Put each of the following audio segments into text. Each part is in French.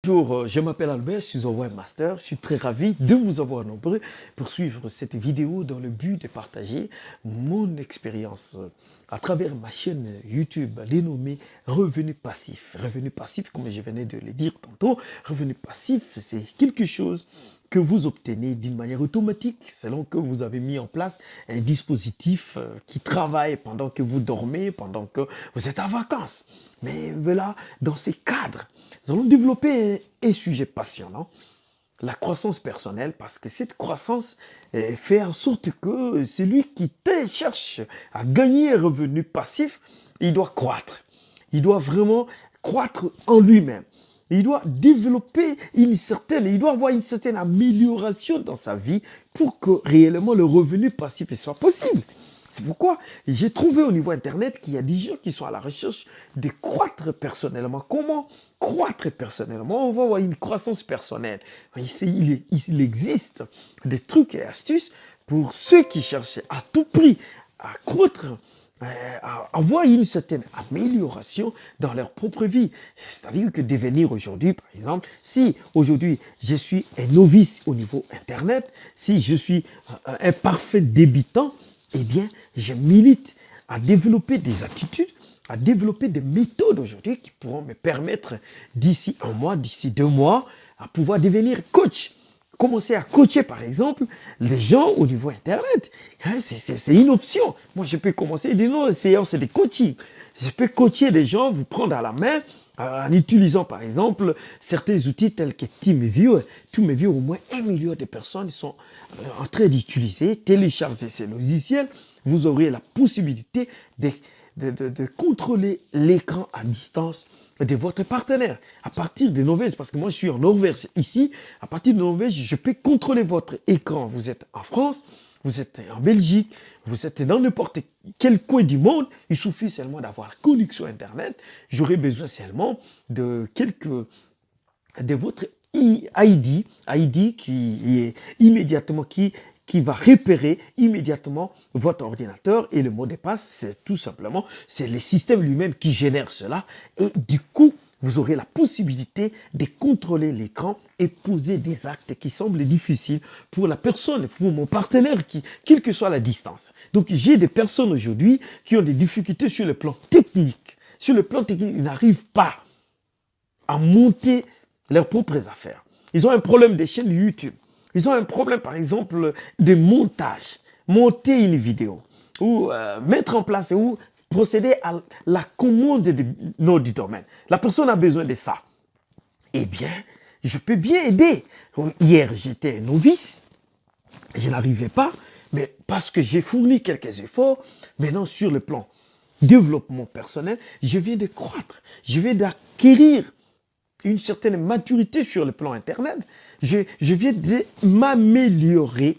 Bonjour, je m'appelle Albert, je suis un webmaster. Je suis très ravi de vous avoir nombreux pour suivre cette vidéo dans le but de partager mon expérience à travers ma chaîne YouTube dénommée Revenu Passif. Revenu Passif, comme je venais de le dire tantôt, Revenu Passif, c'est quelque chose que vous obtenez d'une manière automatique selon que vous avez mis en place un dispositif qui travaille pendant que vous dormez, pendant que vous êtes en vacances. Mais voilà, dans ces cadres, nous allons développer un sujet passionnant, la croissance personnelle, parce que cette croissance fait en sorte que celui qui cherche à gagner un revenu passif, il doit croître. Il doit vraiment croître en lui-même. Il doit développer il doit avoir une certaine amélioration dans sa vie pour que réellement le revenu passif soit possible. C'est pourquoi j'ai trouvé au niveau Internet qu'il y a des gens qui sont à la recherche de croître personnellement. Comment croître personnellement? On va avoir une croissance personnelle. Il existe des trucs et astuces pour ceux qui cherchent à tout prix à croître, à avoir une certaine amélioration dans leur propre vie. C'est-à-dire que devenir aujourd'hui, par exemple, si aujourd'hui je suis un novice au niveau Internet, si je suis un parfait débutant, eh bien, je milite à développer des attitudes, à développer des méthodes aujourd'hui qui pourront me permettre d'ici un mois, d'ici 2 mois, à pouvoir devenir coach. Commencer à coacher, par exemple, les gens au niveau Internet. C'est une option. Moi, je peux commencer, dire non, c'est des coaching. Je peux coacher les gens, vous prendre à la main, en utilisant par exemple certains outils tels que TeamViewer. TeamViewer, au moins 1 million de personnes sont en train d'utiliser. Télécharger ces logiciels, vous aurez la possibilité de contrôler l'écran à distance de votre partenaire. À partir de Norvège, parce que moi je suis en Norvège ici, à partir de Norvège, je peux contrôler votre écran. Vous êtes en France, vous êtes en Belgique, vous êtes dans n'importe quel coin du monde, il suffit seulement d'avoir connexion Internet. J'aurai besoin seulement de votre ID qui est immédiatement qui va repérer immédiatement votre ordinateur et le mot de passe, c'est tout simplement, c'est le système lui-même qui génère cela et du coup, vous aurez la possibilité de contrôler l'écran et poser des actes qui semblent difficiles pour la personne, pour mon partenaire, quelle que soit la distance. Donc, j'ai des personnes aujourd'hui qui ont des difficultés sur le plan technique. Sur le plan technique, ils n'arrivent pas à monter leurs propres affaires. Ils ont un problème de chaîne YouTube. Ils ont un problème, par exemple, de montage. Monter une vidéo ou mettre en place ou procéder à la commande de nom du domaine. La personne a besoin de ça. Eh bien, je peux bien aider. Hier, j'étais novice. Je n'arrivais pas, mais parce que j'ai fourni quelques efforts, maintenant sur le plan développement personnel, je viens de croître. Je viens d'acquérir une certaine maturité sur le plan Internet. Je viens de m'améliorer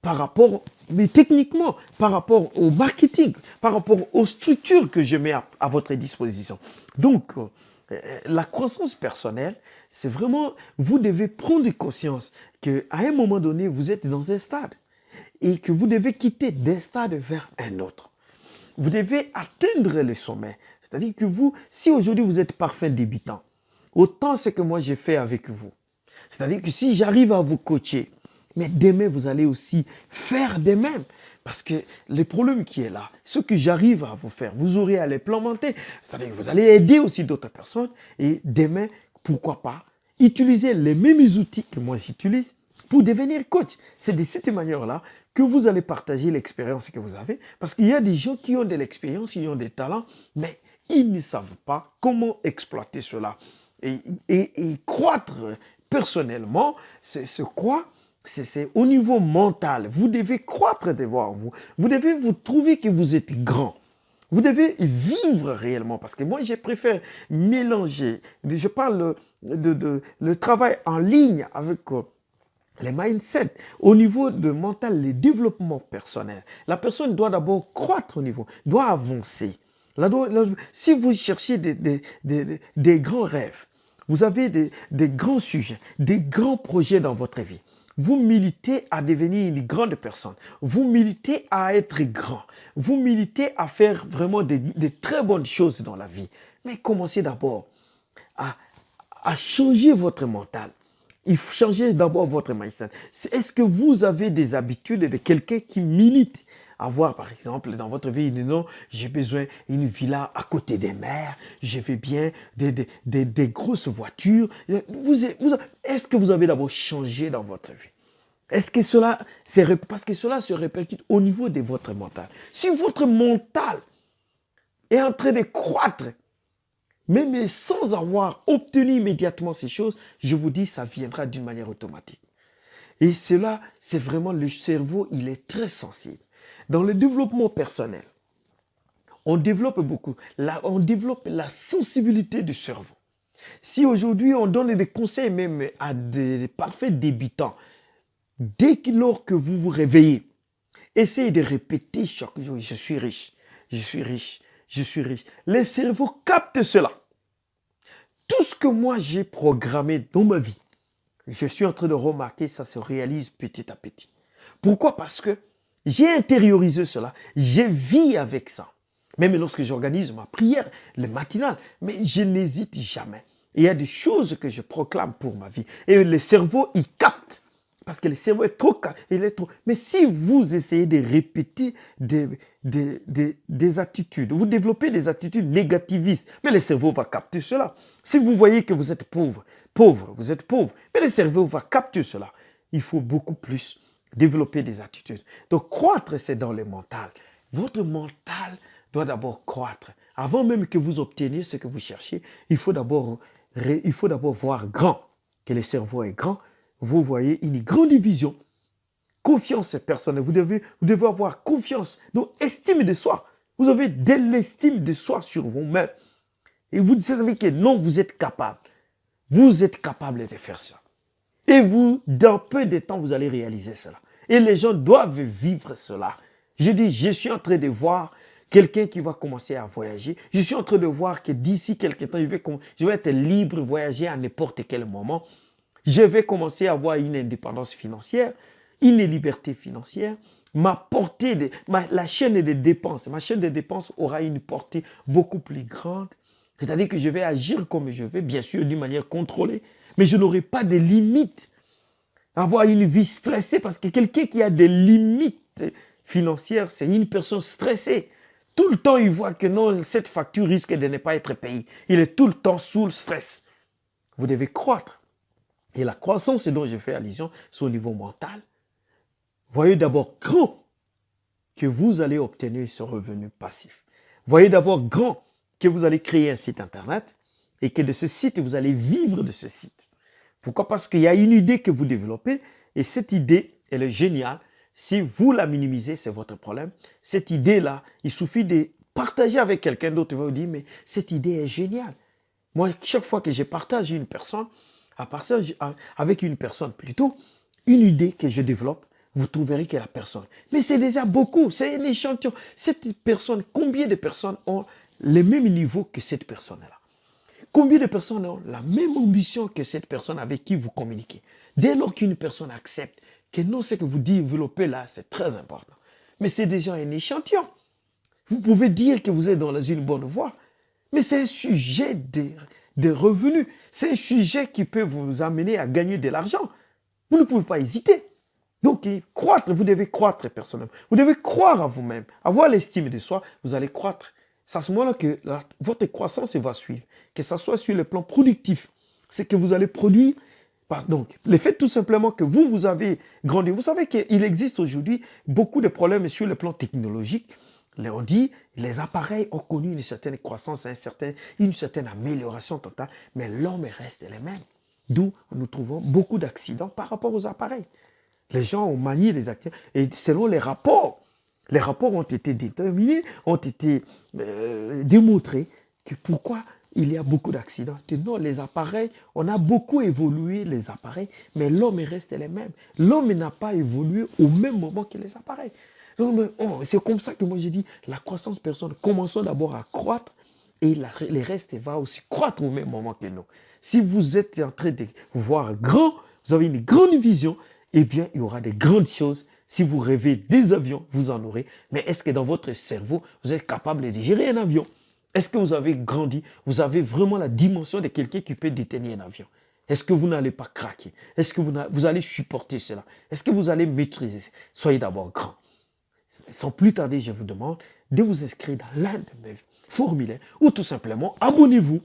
par rapport, mais techniquement, par rapport au marketing, par rapport aux structures que je mets à votre disposition. Donc, la croissance personnelle, c'est vraiment, vous devez prendre conscience qu'à un moment donné, vous êtes dans un stade et que vous devez quitter d'un stade vers un autre. Vous devez atteindre le sommet. C'est-à-dire que vous, si aujourd'hui vous êtes parfait débutant, autant ce que moi j'ai fait avec vous. C'est-à-dire que si j'arrive à vous coacher, mais demain vous allez aussi faire de même. Parce que le problème qui est là, ce que j'arrive à vous faire, vous aurez à l'implémenter. C'est-à-dire que vous allez aider aussi d'autres personnes. Et demain, pourquoi pas, utiliser les mêmes outils que moi j'utilise pour devenir coach. C'est de cette manière-là que vous allez partager l'expérience que vous avez. Parce qu'il y a des gens qui ont de l'expérience, qui ont des talents, mais ils ne savent pas comment exploiter cela. Et croître personnellement, c'est quoi? C'est au niveau mental. Vous devez croître devant vous. Vous devez vous trouver que vous êtes grand. Vous devez vivre réellement. Parce que moi, je préfère mélanger. Je parle de le travail en ligne avec les mindsets. Au niveau de mental, le développement personnel. La personne doit d'abord croître au niveau, doit avancer. Si vous cherchez des grands rêves, vous avez des grands sujets, des grands projets dans votre vie. Vous militez à devenir une grande personne. Vous militez à être grand. Vous militez à faire vraiment de très bonnes choses dans la vie. Mais commencez d'abord à à changer votre mental. Il faut changer d'abord votre mindset. Est-ce que vous avez des habitudes de quelqu'un qui milite? Avoir, par exemple, dans votre vie, il dit non, j'ai besoin d'une villa à côté des mers, je veux bien des grosses voitures. Est-ce que vous avez d'abord changé dans votre vie? Est-ce que cela, parce que cela se répercute au niveau de votre mental. Si votre mental est en train de croître, même sans avoir obtenu immédiatement ces choses, je vous dis, ça viendra d'une manière automatique. Et cela, c'est vraiment le cerveau, il est très sensible. Dans le développement personnel, on développe beaucoup. Là, on développe la sensibilité du cerveau. Si aujourd'hui, on donne des conseils même à des parfaits débutants, dès lors que vous vous réveillez, essayez de répéter chaque jour, je suis riche, je suis riche, je suis riche. Le cerveau capte cela. Tout ce que moi j'ai programmé dans ma vie, je suis en train de remarquer, ça se réalise petit à petit. Pourquoi? Parce que j'ai intériorisé cela, je vis avec ça. Même lorsque j'organise ma prière, le matinal, mais je n'hésite jamais. Il y a des choses que je proclame pour ma vie. Et le cerveau, il capte. Parce que le cerveau est trop... Mais si vous essayez de répéter des attitudes, vous développez des attitudes négativistes, mais le cerveau va capter cela. Si vous voyez que vous êtes pauvre, vous êtes pauvre, mais le cerveau va capter cela. Il faut beaucoup plus développer des attitudes. Donc, croître, c'est dans le mental. Votre mental doit d'abord croître. Avant même que vous obteniez ce que vous cherchez, il faut d'abord voir grand, que le cerveau est grand. Vous voyez une grande vision. Confiance personnelle. Vous devez avoir confiance. Donc, estime de soi. Vous avez de l'estime de soi sur vous-même. Et vous savez que non, vous êtes capable. Vous êtes capable de faire ça. Et vous, dans peu de temps, vous allez réaliser cela. Et les gens doivent vivre cela. Je dis, je suis en train de voir quelqu'un qui va commencer à voyager. Je suis en train de voir que d'ici quelques temps, je vais être libre, voyager à n'importe quel moment. Je vais commencer à avoir une indépendance financière, une liberté financière. La chaîne de dépenses, ma chaîne de dépenses aura une portée beaucoup plus grande. C'est-à-dire que je vais agir comme je veux, bien sûr d'une manière contrôlée, mais je n'aurai pas de limites. Avoir une vie stressée, parce que quelqu'un qui a des limites financières, c'est une personne stressée. Tout le temps, il voit que non, cette facture risque de ne pas être payée. Il est tout le temps sous le stress. Vous devez croître. Et la croissance dont je fais allusion, c'est au niveau mental. Voyez d'abord grand que vous allez obtenir ce revenu passif. Voyez d'abord grand que vous allez créer un site internet et que de ce site, vous allez vivre de ce site. Pourquoi? Parce qu'il y a une idée que vous développez et cette idée, elle est géniale. Si vous la minimisez, c'est votre problème. Cette idée-là, il suffit de partager avec quelqu'un d'autre. Il va vous dire, mais cette idée est géniale. Moi, chaque fois que je partage avec une personne plutôt, une idée que je développe, vous trouverez que la personne. Mais c'est déjà beaucoup, c'est un échantillon. Cette personne, combien de personnes ont le même niveau que cette personne-là? Combien de personnes ont la même ambition que cette personne avec qui vous communiquez? Dès lors qu'une personne accepte que non, ce que vous développez là, c'est très important. Mais c'est déjà un échantillon. Vous pouvez dire que vous êtes dans une bonne voie, mais c'est un sujet de revenus. C'est un sujet qui peut vous amener à gagner de l'argent. Vous ne pouvez pas hésiter. Donc, croître, vous devez croître personnellement. Vous devez croire à vous-même, avoir l'estime de soi, vous allez croître. C'est à ce moment-là que votre croissance va suivre. Que ce soit sur le plan productif, c'est que vous allez produire. Donc, le fait tout simplement que vous avez grandi. Vous savez qu'il existe aujourd'hui beaucoup de problèmes sur le plan technologique. On dit les appareils ont connu une certaine croissance, une certaine amélioration totale, mais l'homme reste le même. D'où nous trouvons beaucoup d'accidents par rapport aux appareils. Les gens ont manié les acteurs et selon les rapports ont été déterminés, ont été démontrés que pourquoi il y a beaucoup d'accidents. Non, les appareils, on a beaucoup évolué les appareils, mais l'homme reste le même. L'homme n'a pas évolué au même moment que les appareils. Donc, c'est comme ça que moi j'ai dit, la croissance personnelle, commençons d'abord à croître et le reste va aussi croître au même moment que nous. Si vous êtes en train de voir grand, vous avez une grande vision, eh bien, il y aura des grandes choses. Si vous rêvez des avions, vous en aurez. Mais est-ce que dans votre cerveau, vous êtes capable de gérer un avion? Est-ce que vous avez grandi? Vous avez vraiment la dimension de quelqu'un qui peut détenir un avion? Est-ce que vous n'allez pas craquer? Est-ce que vous allez supporter cela? Est-ce que vous allez maîtriser? Soyez d'abord grand. Sans plus tarder, je vous demande de vous inscrire dans l'un de mes formulaires ou tout simplement abonnez-vous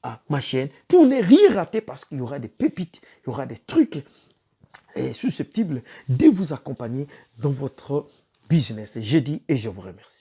à ma chaîne pour ne rien rater parce qu'il y aura des pépites, il y aura des trucs susceptibles de vous accompagner dans votre business. Je dis et je vous remercie.